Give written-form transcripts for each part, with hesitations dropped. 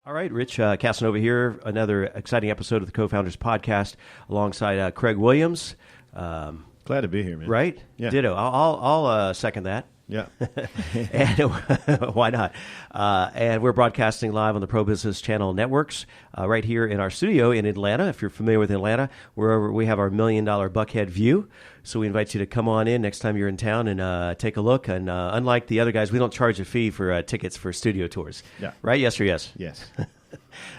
All right, Rich Casanova here. Another exciting episode of the Cofounders podcast alongside Craig Williams. Glad to be here, man. Right? Yeah. Ditto. I'll second that. Yeah. And why not? And we're broadcasting live on the Pro Business Channel networks right here in our studio in Atlanta. If you're familiar with Atlanta, we have our $1 million Buckhead view. So we invite you to come on in next time you're in town and take a look. And unlike the other guys, we don't charge a fee for tickets for studio tours. Yeah. Right? Yes or yes? Yes.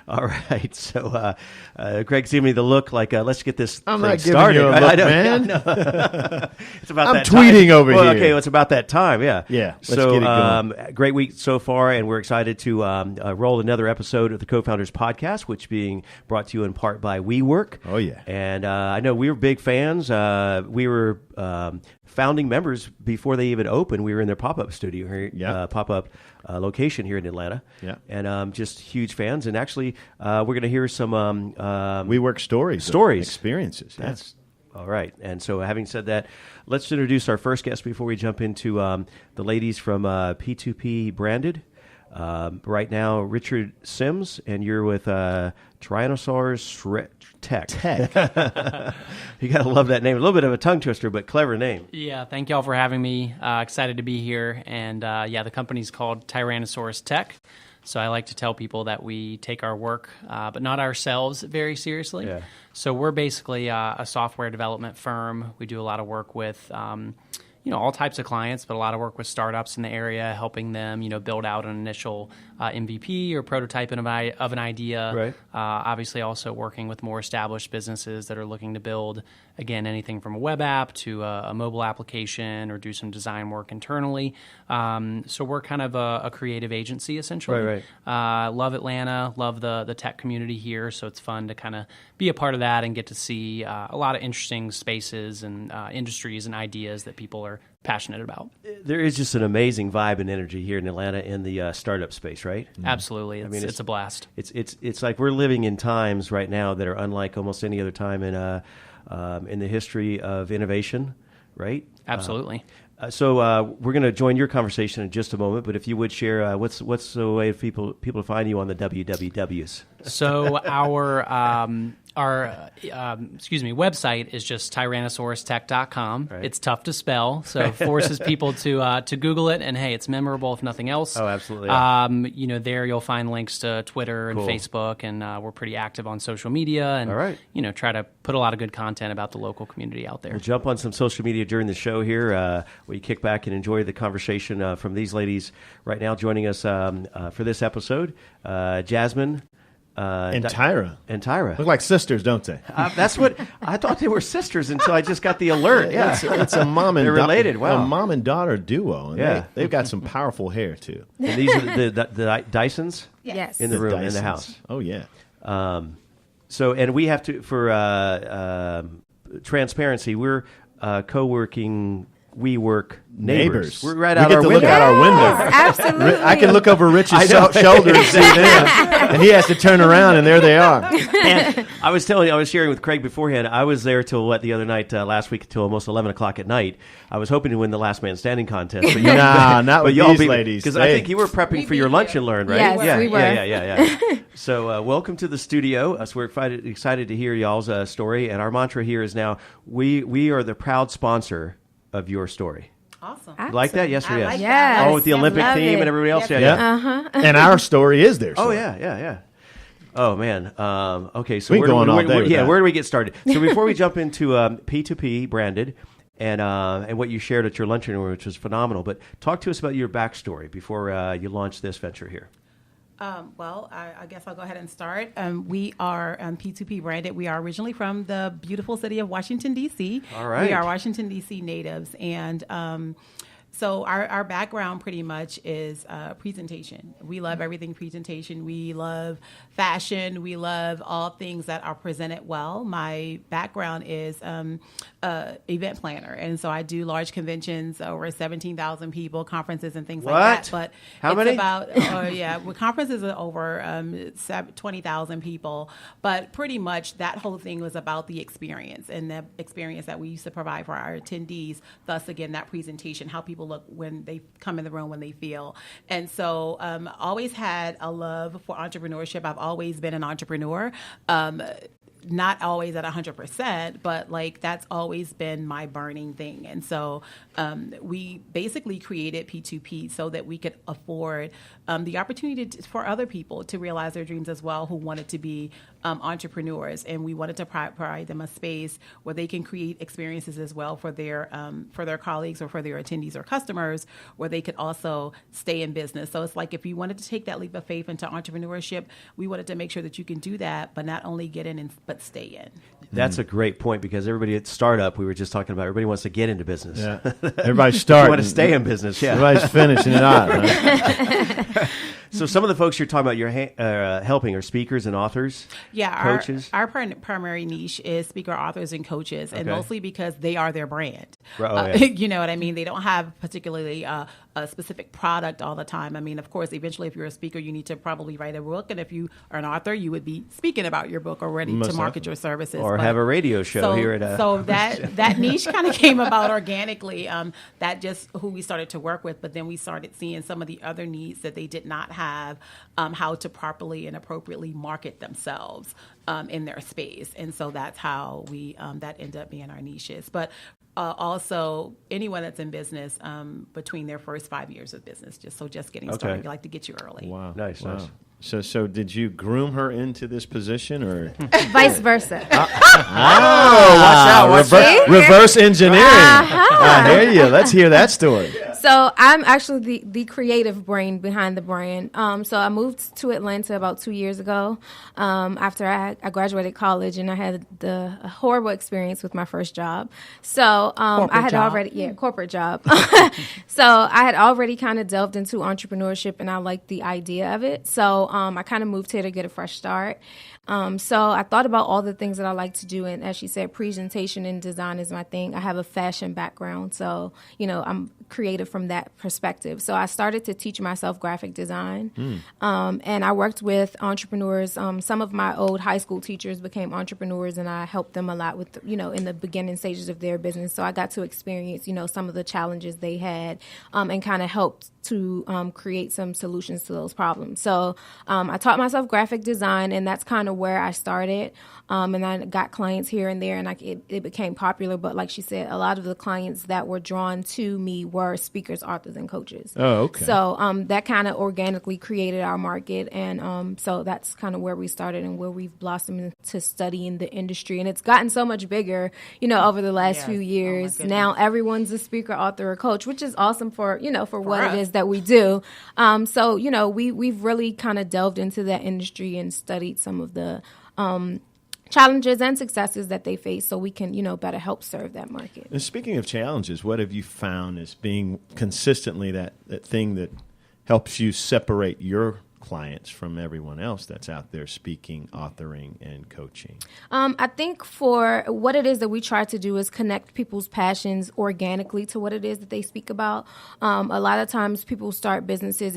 All right. So Greg's giving me the look like, let's get this I'm thing not giving started. you a look, I know, man. yeah, no. It's about I'm that tweeting time. over well, here. Okay, well, it's about that time, yeah. Yeah, let's so, get it going. Great week so far, and we're excited to roll another episode of the Co-Founders podcast, which being brought to you in part by WeWork. Oh, yeah. And I know we were big fans. We were founding members before they even opened. We were in their pop-up studio here, pop-up location here in Atlanta. Yeah. And just huge fans. And actually, we're going to hear some WeWork stories. Experiences. Yeah. That's all right. And so having said that, let's introduce our first guest before we jump into the ladies from P2P Branded. Right now, Richard Sims, and you're with Tyrannosaurus Tech. You got to love that name. A little bit of a tongue twister, but clever name. Yeah, thank y'all for having me. Excited to be here. And the company's called Tyrannosaurus Tech. So I like to tell people that we take our work, but not ourselves, very seriously. Yeah. So we're basically a software development firm. We do a lot of work with all types of clients, but a lot of work with startups in the area, helping them, build out an initial MVP or prototype of an idea. Right. Obviously, also working with more established businesses that are looking to build, again, anything from a web app to a mobile application or do some design work internally. So we're kind of a creative agency, essentially. Right. Love Atlanta, love the tech community here, so it's fun to kind of be a part of that and get to see a lot of interesting spaces and industries and ideas that people are passionate about. There is just an amazing vibe and energy here in Atlanta in the startup space, right? Absolutely. It's a blast. It's like we're living in times right now that are unlike almost any other time in the history of innovation, right? Absolutely. So we're going to join your conversation in just a moment, but if you would share, what's the way for people to find you on the WWWs? So our website is just tyrannosaurustech.com. Right. It's tough to spell, so it forces people to Google it, and hey, it's memorable if nothing else. Oh, absolutely. Yeah. There you'll find links to Twitter and Cool. Facebook, and we're pretty active on social media, and All right. Try to put a lot of good content about the local community out there. We'll jump on some social media during the show here, where you kick back and enjoy the conversation from these ladies right now joining us for this episode. Jasmine. And Tyra. And Tyra. Look like sisters, don't they? That's what I thought they were sisters until I just got the alert. Yeah, It's a mom and they're related. Wow. a mom and daughter duo. And Yeah. they've got some powerful hair too. And these are the Dysons Yes. in the room, in the Dysons. house. Oh yeah. So, and we have to, for transparency, we're co-working WeWork neighbors. We're right we out get our to window. look out our window. Absolutely. I can look over Rich's I know. shoulder and see them, and he has to turn around, and there they are. And I was sharing with Craig beforehand, I was there till the other night, last week, till almost 11 o'clock at night. I was hoping to win the Last Man Standing contest. But Nah, not with these ladies. Because I think you were prepping for your lunch and learn, right? Yes, we were. Yeah. So welcome to the studio. So we're excited to hear y'all's story. And our mantra here is now, we are the proud sponsor of your story. Awesome. You like that? Yes or I yes? like Yes. that. Oh, with the Olympic Love theme it. and everybody else? Yep. Yeah. And our story is their Oh, story. yeah. Oh, man. Okay, so We can go on all day with that. where do we get started? So before we jump into P2P Branded and what you shared at your luncheon, which was phenomenal, but talk to us about your backstory before you launched this venture here. I guess I'll go ahead and start. We are P2P Branded. We are originally from the beautiful city of Washington, D.C. All right. We are Washington, D.C. natives. And so our background pretty much is presentation. We love everything presentation. We love fashion. We love all things that are presented well. My background is event planner. And so I do large conventions, over 17,000 people, conferences and things like that. But How it's many? about, with conferences are over 20,000 people. But pretty much that whole thing was about the experience and the experience that we used to provide for our attendees. Thus, again, that presentation, how people people look when they come in the room, when they feel. And so always had a love for entrepreneurship. I've always been an entrepreneur. Not always at 100%, but like that's always been my burning thing. And so we basically created P2P so that we could afford the opportunity for other people to realize their dreams as well, who wanted to be entrepreneurs. And we wanted to provide them a space where they can create experiences as well for their colleagues or for their attendees or customers, where they could also stay in business. So it's like if you wanted to take that leap of faith into entrepreneurship, we wanted to make sure that you can do that, but not only get in, but stay in. That's a great point, because everybody at startup, we were just talking about, everybody wants to get into business. Yeah. Everybody's starting. You want to stay in business, yeah. Everybody's finishing it out. Right? So some of the folks you're talking about, you're helping are speakers and authors, coaches? Our primary niche is speaker, authors, and coaches, and mostly because they are their brand. Yeah. You know what I mean? They don't have particularly a specific product all the time. I mean, of course, eventually if you're a speaker, you need to probably write a book, and if you are an author, you would be speaking about your book or ready to market your services. Or have a radio show here at So that niche kind of came about organically. That just who we started to work with, but then we started seeing some of the other needs that they did not have, how to properly and appropriately market themselves in their space. And so that's how we that ended up being our niches. But also anyone that's in business between their first 5 years of business, just getting started. We like to get you early. Wow. Nice. So did you groom her into this position, or vice versa? Watch out! Reverse engineering. I hear you. Let's hear that story. So I'm actually the creative brain behind the brand. So I moved to Atlanta about 2 years ago after I graduated college, and I had a horrible experience with my first job. So I had corporate job. So I had already kind of delved into entrepreneurship, and I liked the idea of it. So I kind of moved here to get a fresh start. So I thought about all the things that I like to do, and as she said, presentation and design is my thing. I have a fashion background, so I'm creative from that perspective. So I started to teach myself graphic design, and I worked with entrepreneurs. Some of my old high school teachers became entrepreneurs, and I helped them a lot with in the beginning stages of their business. So I got to experience some of the challenges they had, and kind of helped to create some solutions to those problems. So I taught myself graphic design, and that's kind of where I started. And I got clients here and there, and it became popular. But like she said, a lot of the clients that were drawn to me were speakers, authors, and coaches. Oh, okay. So that kind of organically created our market. And so that's kind of where we started and where we've blossomed into studying the industry. And it's gotten so much bigger, over the last few years. Now everyone's a speaker, author, or coach, which is awesome for what it is that we do. So, we've really kind of delved into that industry and studied some of the challenges and successes that they face, so we can, better help serve that market. And speaking of challenges, what have you found as being consistently that thing that helps you separate your clients from everyone else that's out there speaking, authoring, and coaching? I think for what it is that we try to do is connect people's passions organically to what it is that they speak about. A lot of times people start businesses,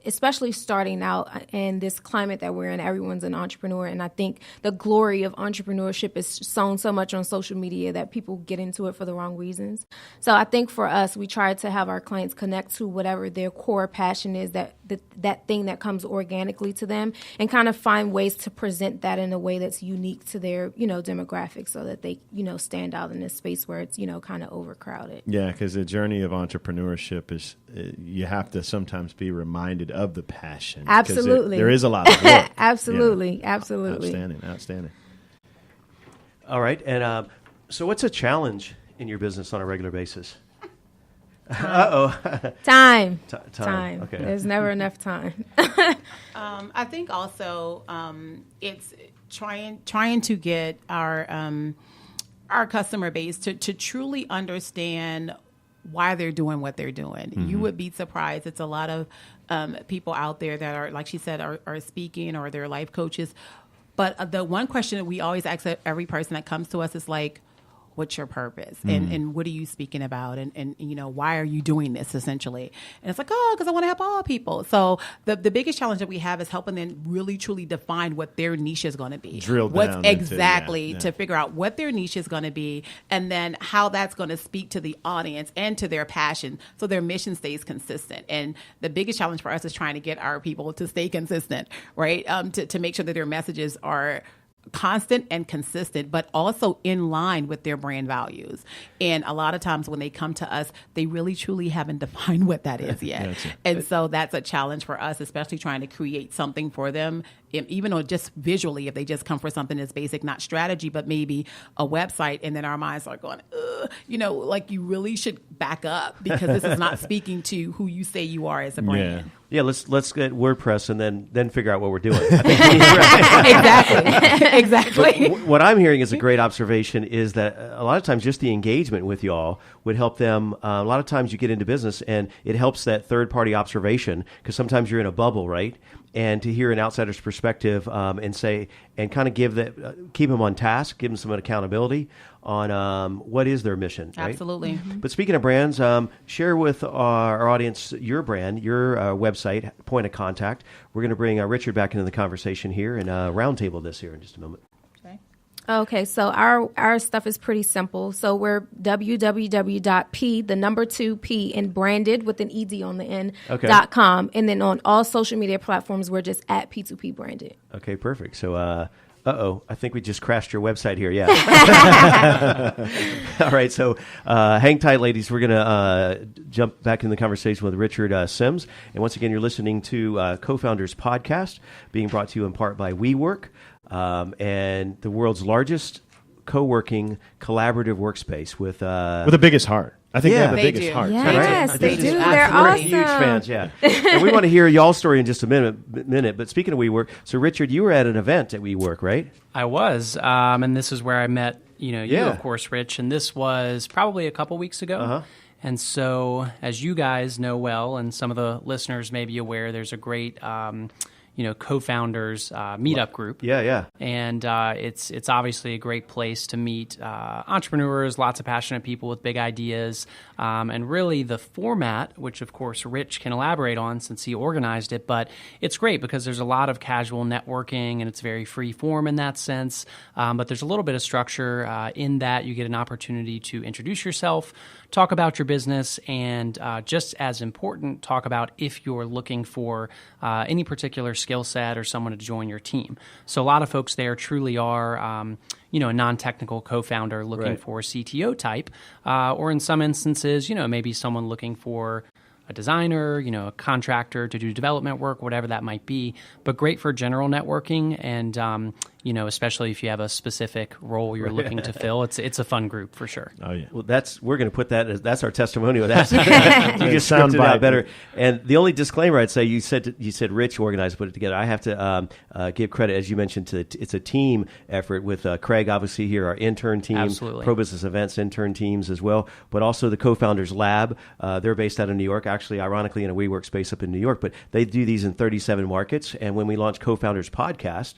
especially starting out in this climate that we're in, everyone's an entrepreneur. And I think the glory of entrepreneurship is sown so much on social media that people get into it for the wrong reasons. So I think for us, we try to have our clients connect to whatever their core passion is, that thing that comes organically to them, and kind of find ways to present that in a way that's unique to their, demographic, so that they, stand out in a space where it's, kind of overcrowded. Yeah, because the journey of entrepreneurship is, you have to sometimes be reminded of the passion. Absolutely. There is a lot of work. Absolutely. Yeah. Absolutely. Outstanding. All right. And so what's a challenge in your business on a regular basis? Time. Okay. There's never enough time. I think also it's trying to get our customer base to truly understand why they're doing what they're doing. Mm-hmm. You would be surprised. It's a lot of people out there that are, like she said, are speaking, or they're life coaches. But the one question that we always ask every person that comes to us is like, what's your purpose? And what are you speaking about? And why are you doing this essentially? And it's like, because I want to help all people. So the biggest challenge that we have is helping them really truly define what their niche is going to be. Drill What's down exactly into, to figure out what their niche is going to be, and then how that's going to speak to the audience and to their passion, so their mission stays consistent. And the biggest challenge for us is trying to get our people to stay consistent, right? To make sure that their messages are constant and consistent, but also in line with their brand values. And a lot of times when they come to us, they really truly haven't defined what that is yet. Gotcha. And so that's a challenge for us, especially trying to create something for them, even though just visually, if they just come for something that's basic, not strategy, but maybe a website, and then our minds are going, like you really should back up, because this is not speaking to who you say you are as a brand. Yeah, let's get WordPress and then figure out what we're doing. Exactly. But what I'm hearing is a great observation is that a lot of times just the engagement with y'all would help them. A lot of times you get into business and it helps that third-party observation, because sometimes you're in a bubble, right? And to hear an outsider's perspective and kind of keep them on task, give them some accountability on what is their mission, right? Absolutely. Mm-hmm. But speaking of brands, share with our audience your brand, your website, point of contact. We're going to bring Richard back into the conversation here and roundtable this here in just a moment. Okay, so our stuff is pretty simple. So we're www.P2P and branded with an ED on the end, .com. And then on all social media platforms, we're just at P2P Branded. Okay, perfect. So, I think we just crashed your website here. Yeah. All right. So hang tight, ladies. We're going to jump back in the conversation with Richard Sims. And once again, you're listening to Cofounders podcast, being brought to you in part by WeWork, and the world's largest co-working collaborative workspace with the biggest heart. I think they have the They biggest do. heart. Yes, Right? they do. They're We're awesome. huge fans, yeah. And we want to hear y'all's story in just a minute. But speaking of WeWork, so Richard, you were at an event at WeWork, right? I was, and this is where I met, you, Yeah. of course, Rich, and this was probably a couple weeks ago. Uh-huh. And so, as you guys know well, and some of the listeners may be aware, there's a great, co-founders meetup group. Yeah. And it's obviously a great place to meet entrepreneurs, lots of passionate people with big ideas, and really the format, which of course Rich can elaborate on since he organized it, but it's great because there's a lot of casual networking and it's very free form in that sense, but there's a little bit of structure in that you get an opportunity to introduce yourself, talk about your business, and just as important, talk about if you're looking for any particular skill set or someone to join your team. So a lot of folks there truly are, a non-technical co-founder looking for a CTO type, or in some instances, maybe someone looking for a designer, a contractor to do development work, whatever that might be, but great for general networking and, especially if you have a specific role you're looking to fill. It's a fun group for sure. Oh, yeah. Well, we're going to put that that's our testimonial. That's you just Sound scripted it out bite. better. And the only disclaimer I'd say, you said Rich organized, put it together. I have to give credit, as you mentioned, it's a team effort with Craig, obviously here, our intern team, Absolutely. Pro Business Events intern teams as well, but also the Co-Founders Lab. They're based out of New York, actually, ironically, in a WeWork space up in New York, but they do these in 37 markets. And when we launched Co-Founders Podcast,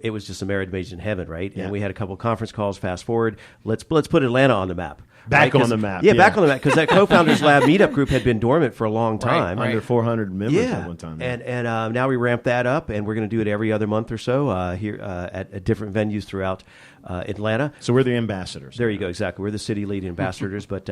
it was just a marriage made in heaven, right? Yeah. And we had a couple of conference calls. Fast forward, let's put Atlanta on the map. Back right? on the map, Yeah, yeah. back on the map, because that Co-Founders Lab meetup group had been dormant for a long time. Under 400 members at one time. And now we ramped that up, and we're going to do it every other month or so here at different venues throughout Atlanta. So we're the ambassadors. There you go, exactly. We're the city lead ambassadors, but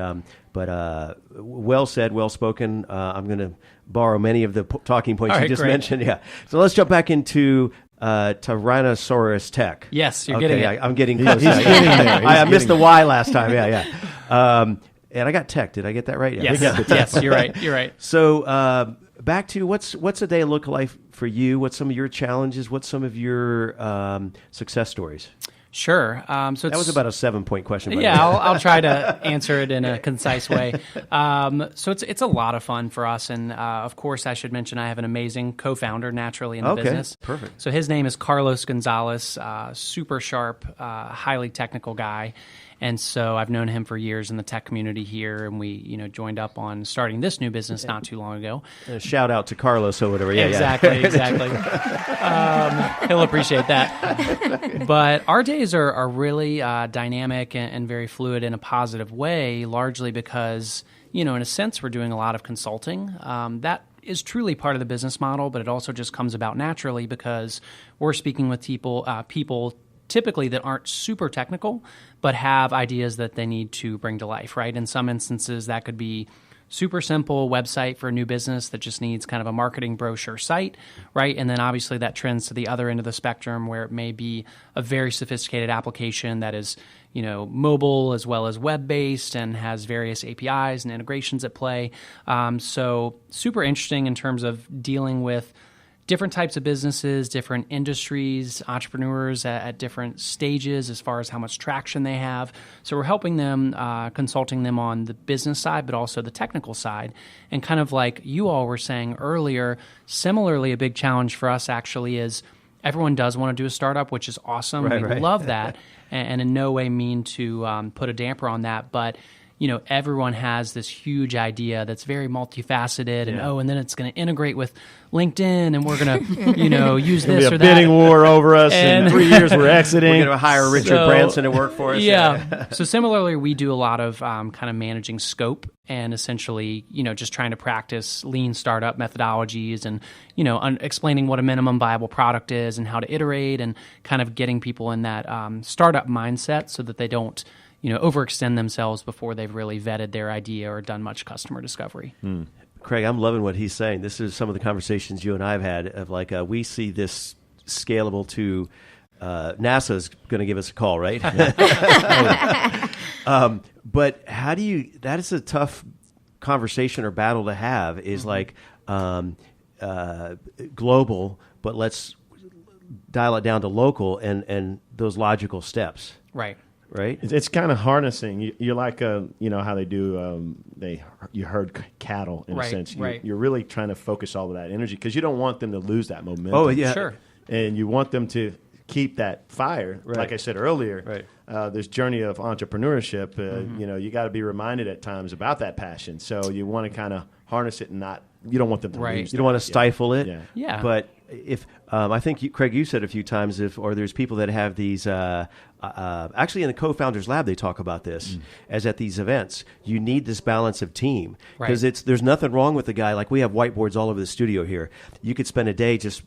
well said, well spoken. I'm going to borrow many of the talking points All you right, just great. mentioned. Yeah. So let's jump back into Tyrannosaurus Tech. Yes, you're getting it. I'm getting close. He's getting there. I missed the Y last time. Yeah. And I got tech. Did I get that right? Yeah. Yes, you're right. So back to what's a day look like for you? What's some of your challenges? What's some of your success stories? Sure. So That was about a 7-point question. By the Yeah, way. I'll try to answer it in a concise way. So it's a lot of fun for us, and of course, I should mention I have an amazing co-founder naturally in the business. Perfect. So his name is Carlos Gonzalez, super sharp, highly technical guy. And so I've known him for years in the tech community here, and we, joined up on starting this new business not too long ago. Shout out to Carlos or whatever. Yeah, exactly. He'll appreciate that. But our days are really dynamic and very fluid in a positive way, largely because, in a sense, we're doing a lot of consulting. That is truly part of the business model, but it also just comes about naturally because we're speaking with people typically that aren't super technical, but have ideas that they need to bring to life, right? In some instances, that could be super simple website for a new business that just needs kind of a marketing brochure site, right? And then obviously that trends to the other end of the spectrum where it may be a very sophisticated application that is, mobile as well as web-based and has various APIs and integrations at play. So super interesting in terms of dealing with different types of businesses, different industries, entrepreneurs at different stages as far as how much traction they have. So we're helping them, consulting them on the business side, but also the technical side. And kind of like you all were saying earlier, similarly, a big challenge for us actually is everyone does want to do a startup, which is awesome. We love that and in no way mean to put a damper on that. But everyone has this huge idea that's very multifaceted, and then it's going to integrate with LinkedIn, and we're going to, use this or that. Bidding war over us, and in 3 years we're exiting. We're going to hire Richard Branson to work for us. Yeah. So similarly, we do a lot of kind of managing scope and essentially, just trying to practice lean startup methodologies and, explaining what a minimum viable product is and how to iterate and kind of getting people in that startup mindset so that they don't overextend themselves before they've really vetted their idea or done much customer discovery. Craig, I'm loving what he's saying. This is some of the conversations you and I have had of like, we see this scalable to NASA's going to give us a call, right? But how do that is a tough conversation or battle to have is like global, but let's dial it down to local and those logical steps. Right. Right, it's kind of harnessing. You're like, how they do. You herd cattle in a sense. You're really trying to focus all of that energy because you don't want them to lose that momentum. Oh yeah, sure. And you want them to keep that fire. Right. Like I said earlier, this journey of entrepreneurship. You got to be reminded at times about that passion. So you want to kind of harness it and not. You don't want them to lose. You don't want to stifle it. Yeah. But if I think Craig, you said a few times there's people that have these. Actually, in the Cofounders Lab, they talk about this as at these events. You need this balance of team because there's nothing wrong with the guy. Like we have whiteboards all over the studio here. You could spend a day just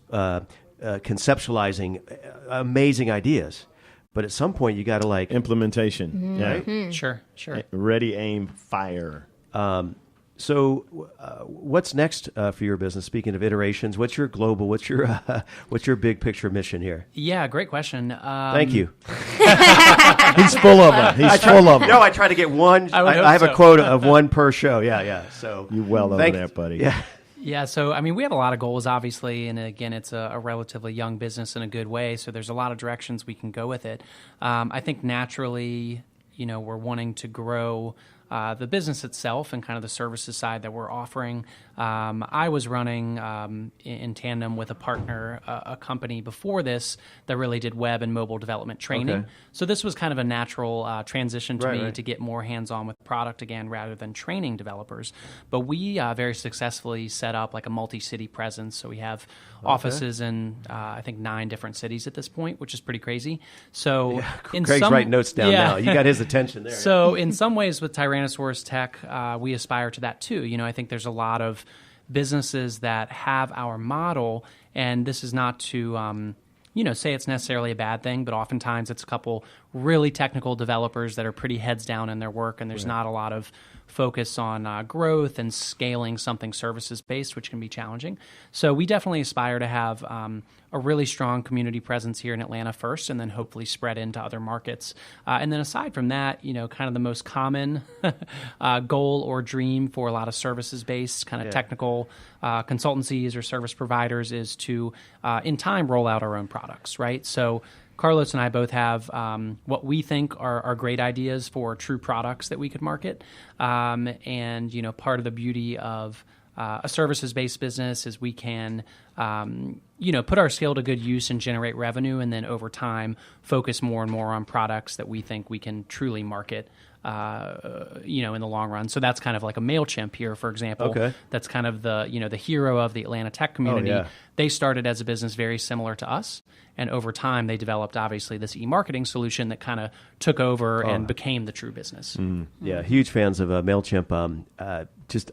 conceptualizing amazing ideas, but at some point you got to like implementation. Right? Sure. Ready, aim, fire. So, what's next for your business? Speaking of iterations, what's your global? What's your big picture mission here? Yeah, great question. Thank you. He's full of them. No, I try to get one. I have a quota of one per show. Yeah. So you well over there, buddy. Yeah. Yeah, so I mean, we have a lot of goals, obviously, and again, it's a relatively young business in a good way. So there's a lot of directions we can go with it. I think naturally, we're wanting to grow the business itself and kind of the services side that we're offering. I was running in tandem with a partner, a company before this that really did web and mobile development training. Okay. So this was kind of a natural transition to me to get more hands-on with product again rather than training developers. But we very successfully set up like a multi-city presence. So we have offices in, I think, 9 different cities at this point, which is pretty crazy. So Craig's writing notes down now. You got his attention there. So in some ways with Tyrannosaurus Tech, we aspire to that too. I think there's a lot of businesses that have our model, and this is not to say it's necessarily a bad thing, but oftentimes it's a couple really technical developers that are pretty heads down in their work, and there's not a lot of focus on growth and scaling something services-based, which can be challenging. So we definitely aspire to have a really strong community presence here in Atlanta first, and then hopefully spread into other markets. And then aside from that, kind of the most common goal or dream for a lot of services-based kind of technical consultancies or service providers is to, in time, roll out our own products, right? So Carlos and I both have what we think are great ideas for true products that we could market. And, part of the beauty of a services-based business is we can put our skill to good use and generate revenue, and then over time focus more and more on products that we think we can truly market, in the long run. So that's kind of like a MailChimp here, for example. Okay. That's kind of the hero of the Atlanta tech community. yeah. They started as a business very similar to us, and over time they developed obviously this e-marketing solution that kind of took over and became the true business. Yeah, huge fans of MailChimp.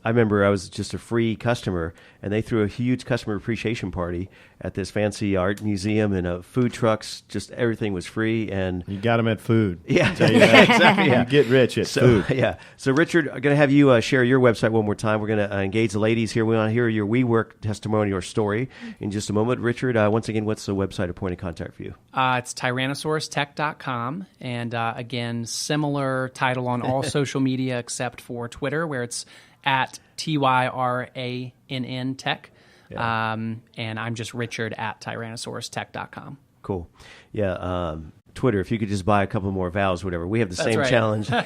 I remember I was just a free customer, and they threw a huge customer appreciation party at this fancy art museum, and food trucks. Just everything was free, and You got them at food. yeah, Tell you that. exactly. Yeah. You get rich at So food. yeah. So Richard, I'm going to have you share your website one more time. We're going to engage the ladies here. We want to hear your WeWork testimony or story in just a moment. Richard, once again, what's the website or point of contact for you? It's TyrannosaurusTech.com, and again, similar title on all social media except for Twitter, where it's at TYRANN Tech. Yeah. And I'm just Richard at TyrannosaurusTech.com. Cool. Yeah. Twitter, if you could just buy a couple more vowels, whatever. We have the same right. challenge. Yeah,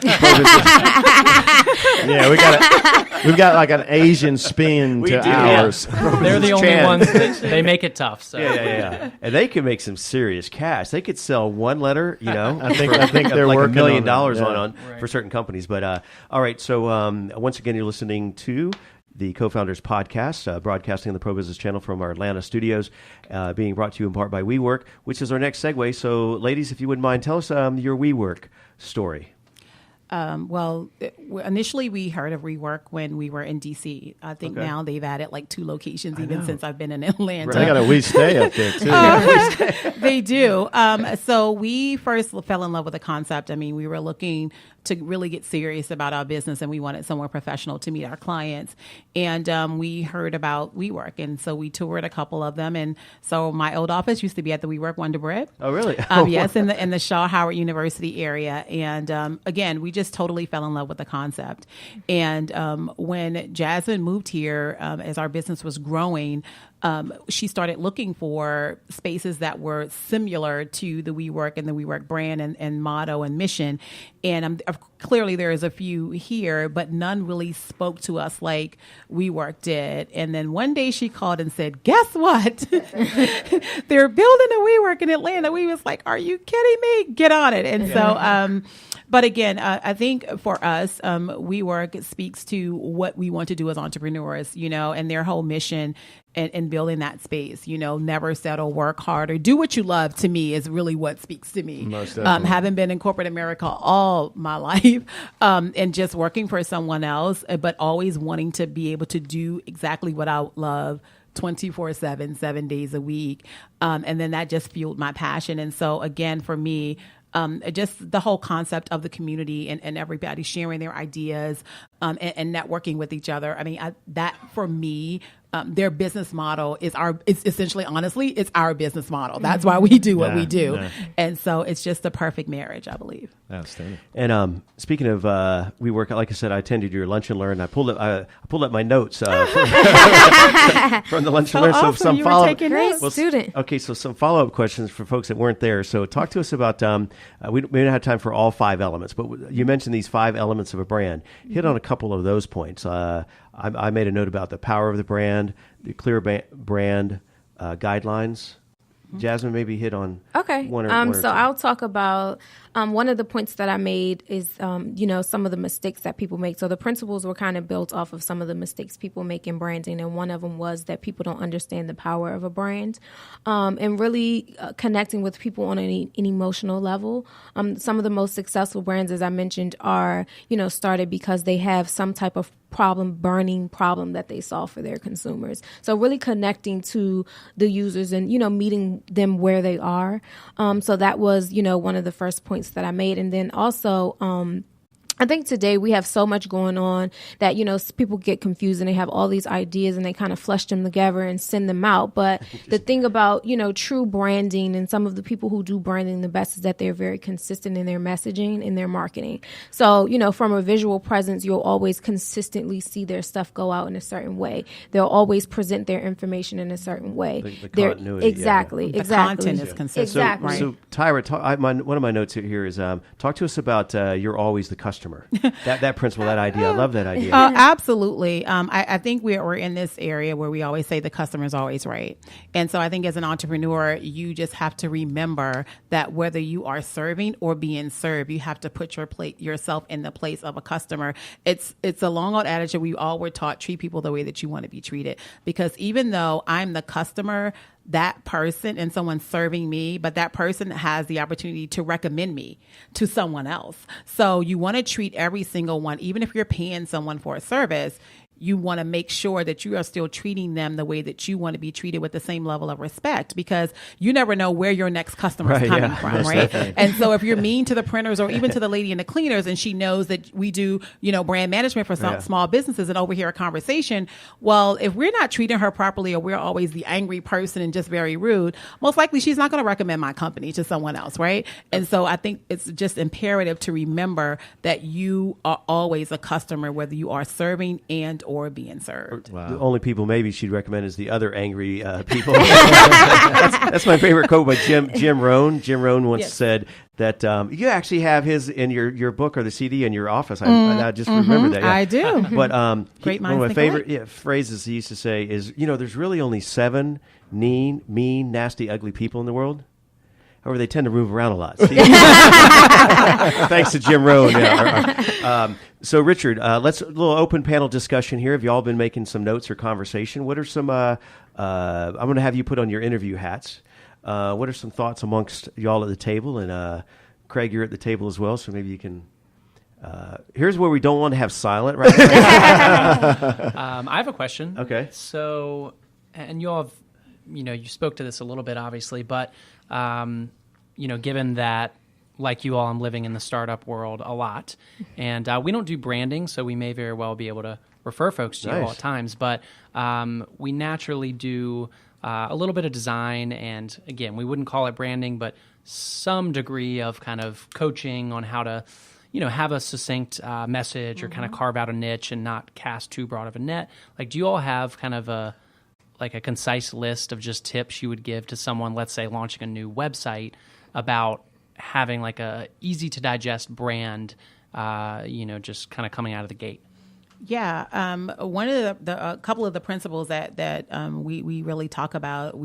we've got like an Asian spin to ours. They're the only Chan. ones that they make it tough. So. Yeah. And they can make some serious cash. They could sell one letter, I think they're like working $1 million on it. on for certain companies. But all right, so once again, you're listening to the Cofounders podcast, broadcasting on the Pro Business Channel from our Atlanta studios, being brought to you in part by WeWork, which is our next segue. So, ladies, if you wouldn't mind, tell us your WeWork story. Initially we heard of WeWork when we were in DC. I think now they've added like 2 locations even since I've been in Atlanta. They got a we stay up there too. They do. So we first fell in love with the concept. I mean, we were looking to really get serious about our business, and we wanted somewhere professional to meet our clients. And we heard about WeWork, and so we toured a couple of them. And so my old office used to be at the WeWork Wonder Bread. Oh, really? Yes, in the Shaw Howard University area. And again, we just totally fell in love with the concept. And when Jasmine moved here, as our business was growing, she started looking for spaces that were similar to the WeWork and the WeWork brand and motto and mission. And clearly there is a few here, but none really spoke to us like WeWork did. And then one day she called and said, guess what? They're building a WeWork in Atlanta. We was like, are you kidding me? Get on it. And so, but again, I think for us, WeWork speaks to what we want to do as entrepreneurs, and their whole mission and building that space, never settle, work harder, do what you love, to me is really what speaks to me. Most definitely. Having been in corporate America all my life, and just working for someone else, but always wanting to be able to do exactly what I love 24/7, 7 days a week. And then that just fueled my passion. And so again, for me, just the whole concept of the community and everybody sharing their ideas and networking with each other. I mean, that for me, their business model is it's essentially, honestly, it's our business model. That's why we do what we do. Yeah. And so it's just the perfect marriage, I believe. Outstanding. And speaking of WeWork, like I said, I attended your lunch and learn. I pulled up my notes from the lunch and learn. So awesome. some You were follow taking Great notes. student. Okay, so some follow-up questions for folks that weren't there. So talk to us about, we don't have time for all 5 elements, but you mentioned these 5 elements of a brand. Hit on a couple of those points. I made a note about the power of the brand, the clear brand guidelines. Jasmine, maybe hit on Okay. one or So two. I'll talk about one of the points that I made is, some of the mistakes that people make. So the principles were kind of built off of some of the mistakes people make in branding. And one of them was that people don't understand the power of a brand, and really connecting with people on an emotional level. Some of the most successful brands, as I mentioned, are, started because they have some type of burning problem that they solve for their consumers. So really connecting to the users and, meeting them where they are. So that was, one of the first points that I made. And then also, I think today we have so much going on that, people get confused and they have all these ideas and they kind of flush them together and send them out. But the thing about, true branding and some of the people who do branding the best is that they're very consistent in their messaging and their marketing. So, from a visual presence, you'll always consistently see their stuff go out in a certain way. They'll always present their information in a certain way. The continuity. Exactly. The content is consistent. Exactly. So Tyra, one of my notes here is talk to us about you're always the customer customer. that principle, that idea. I love that idea. Absolutely. I think we're in this area where we always say the customer is always right. And so I think as an entrepreneur, you just have to remember that whether you are serving or being served, you have to put yourself in the place of a customer. It's a long old adage that we all were taught, treat people the way that you want to be treated. Because even though I'm the customer, that person and someone serving me, but that person has the opportunity to recommend me to someone else. So you want to treat every single one, even if you're paying someone for a service, you want to make sure that you are still treating them the way that you want to be treated with the same level of respect, because you never know where your next customer is coming from, right? And so if you're mean to the printers or even to the lady in the cleaners and she knows that we do, brand management for some small businesses and overhear a conversation, well, if we're not treating her properly or we're always the angry person and just very rude, most likely she's not going to recommend my company to someone else, right? And so I think it's just imperative to remember that you are always a customer, whether you are serving and or being served. Wow. The only people maybe she'd recommend is the other angry people. That's my favorite quote by Jim Rohn. Jim Rohn once said that you actually have his in your book or the CD in your office. I just remember that. Yeah. I do. But Great one of my favorite phrases he used to say is, there's really only 7 mean, nasty, ugly people in the world. However, they tend to move around a lot. Thanks to Jim Rohn. Yeah. So, Richard, let's a little open panel discussion here. Have you all been making some notes or conversation? What are some? I'm going to have you put on your interview hats. What are some thoughts amongst y'all at the table? And Craig, you're at the table as well, so maybe you can. Here's where we don't want to have silent right now. I have a question. Okay. So, and you all have, you spoke to this a little bit, obviously, but. Given that, like you all, I'm living in the startup world a lot, and we don't do branding, so we may very well be able to refer folks to you all at times, but we naturally do a little bit of design, and again, we wouldn't call it branding, but some degree of kind of coaching on how to, have a succinct message or kind of carve out a niche and not cast too broad of a net. Like, do you all have kind of a concise list of just tips you would give to someone, let's say, launching a new website about having like a easy to digest brand, just kind of coming out of the gate? Yeah. One of the couple of the principles that we really talk about,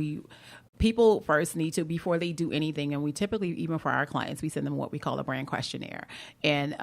people first need to, before they do anything, and we typically, even for our clients, we send them what we call a brand questionnaire. And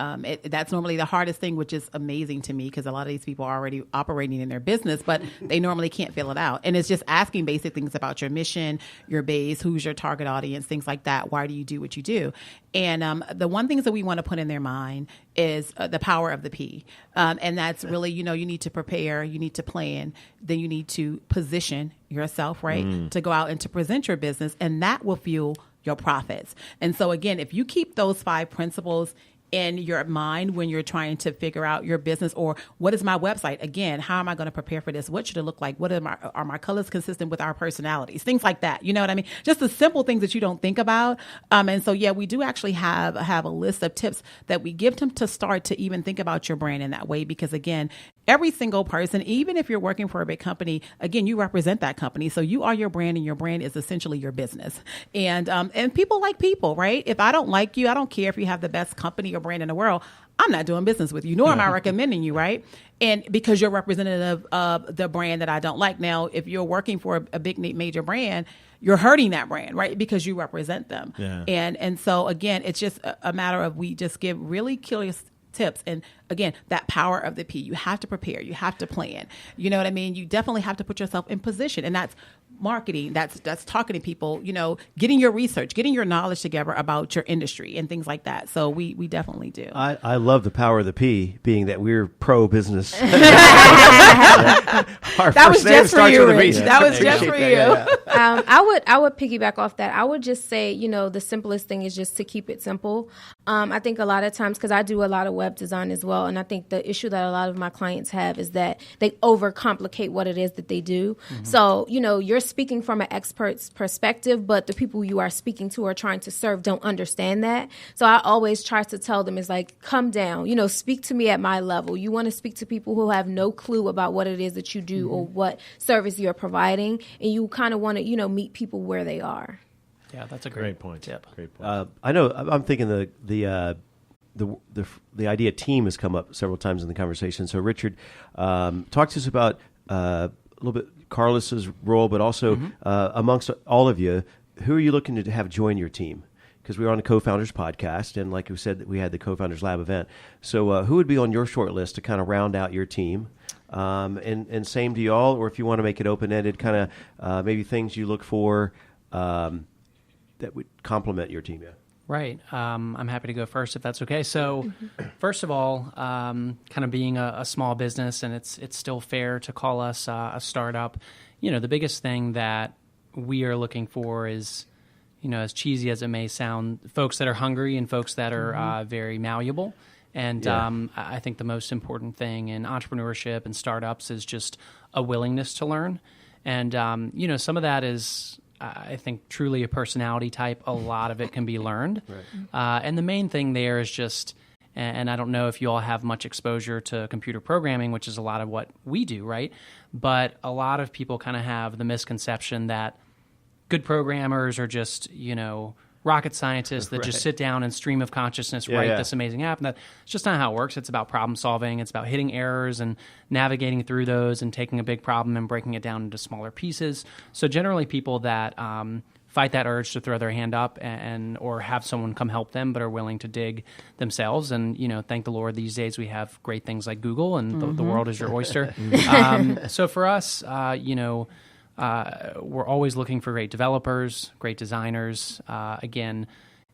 that's normally the hardest thing, which is amazing to me because a lot of these people are already operating in their business, but they normally can't fill it out. And it's just asking basic things about your mission, your base, who's your target audience, things like that. Why do you do what you do? And the one things that we want to put in their mind is the power of the P. And that's really, you need to prepare, you need to plan, then you need to position yourself, right? To go out and to present your business, and that will fuel your profits. And so again, if you keep those 5 principles in your mind when you're trying to figure out your business, or what is my website? Again, how am I going to prepare for this? What should it look like? What are my colors consistent with our personalities? Things like that. You know what I mean? Just the simple things that you don't think about. And so, we do actually have a list of tips that we give them to start to even think about your brand in that way. Because again, every single person, even if you're working for a big company, again, you represent that company. So you are your brand, and your brand is essentially your business. And people like people, right? If I don't like you, I don't care if you have the best company or brand in the world, I'm not doing business with you, nor am I recommending you, right? And because you're representative of the brand that I don't like. Now, if you're working for a big major brand, you're hurting that brand, right? Because you represent them. Yeah. And so again, it's just a matter of, we just give really curious tips. And again, that power of the P. You have to prepare. You have to plan. You know what I mean? You definitely have to put yourself in position. And that's marketing. That's talking to people, getting your research, getting your knowledge together about your industry and things like that. So we definitely do. I love the power of the P, being that we're pro-business. That was just for you, Rich. That was just for you. I would piggyback off that. I would just say, the simplest thing is just to keep it simple. I think a lot of times, because I do a lot of web design as well, and I think the issue that a lot of my clients have is that they overcomplicate what it is that they do. Mm-hmm. So, you're speaking from an expert's perspective, but the people you are speaking to or trying to serve don't understand that. So I always try to tell them, is like, come down, speak to me at my level. You want to speak to people who have no clue about what it is that you do or what service you're providing, and you kind of want to, meet people where they are. Yeah, that's a great point. Tip. Great point. I know. I'm thinking the the idea team has come up several times in the conversation. So Richard, talk to us about a little bit Carlos's role, but also amongst all of you, who are you looking to have join your team? Because we were on the Co-Founders podcast, and like we said, we had the Co-Founders Lab event. So who would be on your short list to kind of round out your team? And same to you all, or if you want to make it open-ended, kind of maybe things you look for that would complement your team. Yeah. Right. I'm happy to go first if that's okay. So first of all, kind of being a small business, and it's still fair to call us a startup, the biggest thing that we are looking for is, as cheesy as it may sound, folks that are hungry and folks that are very malleable. And I think the most important thing in entrepreneurship and startups is just a willingness to learn. And, some of that is, I think, truly a personality type. A lot of it can be learned. Right. And the main thing there is just, and I don't know if you all have much exposure to computer programming, which is a lot of what we do, right? But a lot of people kind of have the misconception that good programmers are just, rocket scientists that just sit down and stream of consciousness write this amazing app. And that's just not how it works. It's about problem solving. It's about hitting errors and navigating through those and taking a big problem and breaking it down into smaller pieces. So generally people that fight that urge to throw their hand up and or have someone come help them but are willing to dig themselves. And, thank the Lord, these days we have great things like Google and the world is your oyster. So for us, we're always looking for great developers, great designers. Again,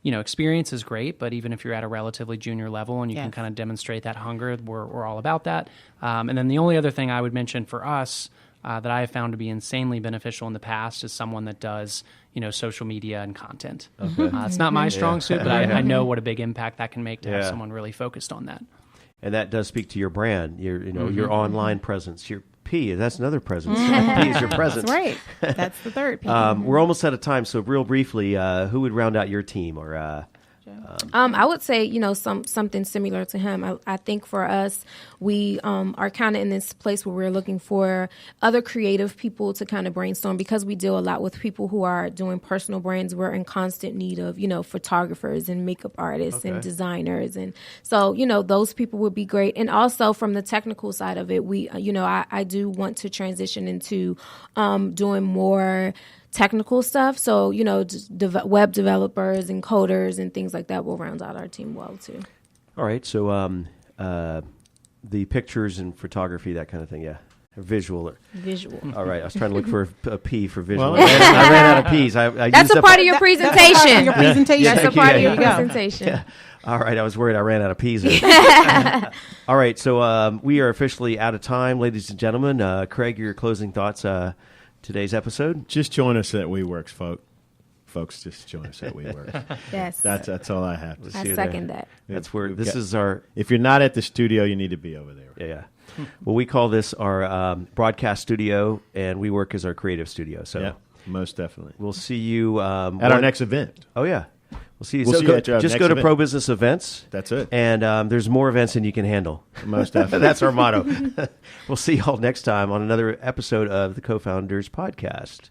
experience is great, but even if you're at a relatively junior level and you can kind of demonstrate that hunger, we're all about that. And then the only other thing I would mention for us that I have found to be insanely beneficial in the past is someone that does, social media and content. Okay. It's not my strong suit, but I know what a big impact that can make to have someone really focused on that. And that does speak to your brand, your online presence, your P. That's another presence. P is your presence. That's right. That's the third P. We're almost out of time, so real briefly, who would round out your team? Or I would say, something similar to him. I think for us, we are kind of in this place where we're looking for other creative people to kind of brainstorm, because we deal a lot with people who are doing personal brands. We're in constant need of, photographers and makeup artists and designers. And so, those people would be great. And also from the technical side of it, we, I do want to transition into doing more technical stuff. So, web developers and coders and things like that will round out our team well, too. All right. So the pictures and photography, that kind of thing, Visual. All right. I was trying to look for a P for visual. Well, I ran out of P's. That's a part of your presentation. Your presentation. That's a part of your presentation. Yeah. All right. I was worried I ran out of P's. All right. So we are officially out of time, ladies and gentlemen. Craig, your closing thoughts today's episode? Just join us at WeWork, folks. Just join us at WeWork. Yes, that's all I have to say. I second that. That's where this is our. If you're not at the studio, you need to be over there. Yeah. Well, we call this our broadcast studio, and WeWork is our creative studio. So most definitely. We'll see you at our next event. Oh yeah. We'll see you. We'll see you at our just next go to event. Pro Business Events. That's it. And there's more events than you can handle. Most definitely. That's our motto. We'll see y'all next time on another episode of the Co-Founders Podcast.